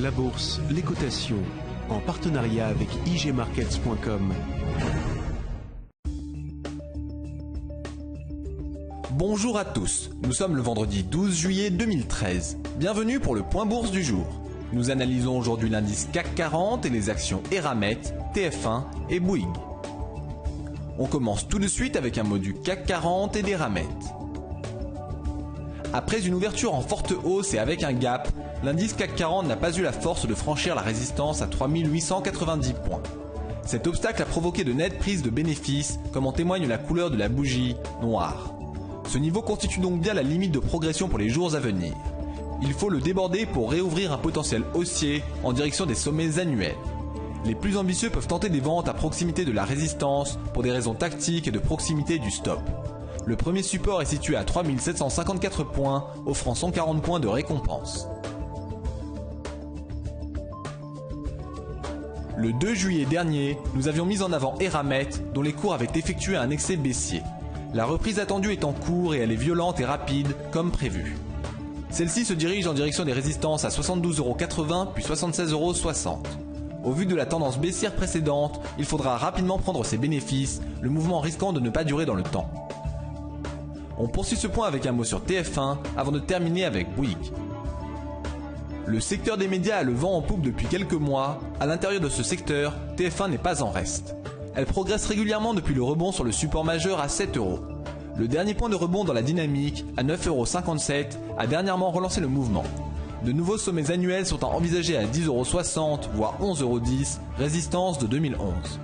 La bourse, les cotations, en partenariat avec igmarkets.com. Bonjour à tous, nous sommes le vendredi 12 juillet 2013. Bienvenue pour le point bourse du jour. Nous analysons aujourd'hui l'indice CAC 40 et les actions Eramet, TF1 et Bouygues. On commence tout de suite avec un mot du CAC 40 et d'Eramet. Après une ouverture en forte hausse et avec un gap, l'indice CAC 40 n'a pas eu la force de franchir la résistance à 3890 points. Cet obstacle a provoqué de nettes prises de bénéfices, comme en témoigne la couleur de la bougie noire. Ce niveau constitue donc bien la limite de progression pour les jours à venir. Il faut le déborder pour réouvrir un potentiel haussier en direction des sommets annuels. Les plus ambitieux peuvent tenter des ventes à proximité de la résistance pour des raisons tactiques et de proximité du stop. Le premier support est situé à 3754 points, offrant 140 points de récompense. Le 2 juillet dernier, nous avions mis en avant Eramet, dont les cours avaient effectué un excès baissier. La reprise attendue est en cours et elle est violente et rapide, comme prévu. Celle-ci se dirige en direction des résistances à 72,80 € puis 76,60 €. Au vu de la tendance baissière précédente, il faudra rapidement prendre ses bénéfices, le mouvement risquant de ne pas durer dans le temps. On poursuit ce point avec un mot sur TF1 avant de terminer avec Bouygues. Le secteur des médias a le vent en poupe depuis quelques mois. À l'intérieur de ce secteur, TF1 n'est pas en reste. Elle progresse régulièrement depuis le rebond sur le support majeur à 7 €. Le dernier point de rebond dans la dynamique, à 9,57 €, a dernièrement relancé le mouvement. De nouveaux sommets annuels sont à envisager à 10,60 €, voire 11,10 €, résistance de 2011.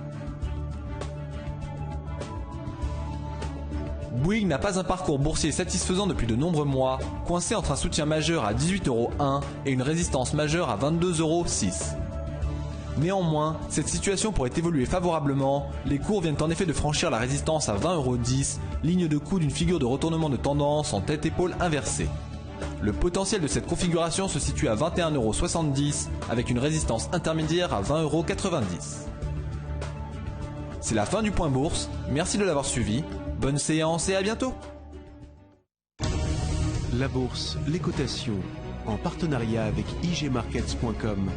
Bouygues n'a pas un parcours boursier satisfaisant depuis de nombreux mois, coincé entre un soutien majeur à 18,01 € et une résistance majeure à 22,06 €. Néanmoins, cette situation pourrait évoluer favorablement, les cours viennent en effet de franchir la résistance à 20,10 €, ligne de coup d'une figure de retournement de tendance en tête-épaule inversée. Le potentiel de cette configuration se situe à 21,70 € avec une résistance intermédiaire à 20,90 €. C'est la fin du point bourse, merci de l'avoir suivi, bonne séance et à bientôt. La bourse, les cotations, en partenariat avec igmarkets.com.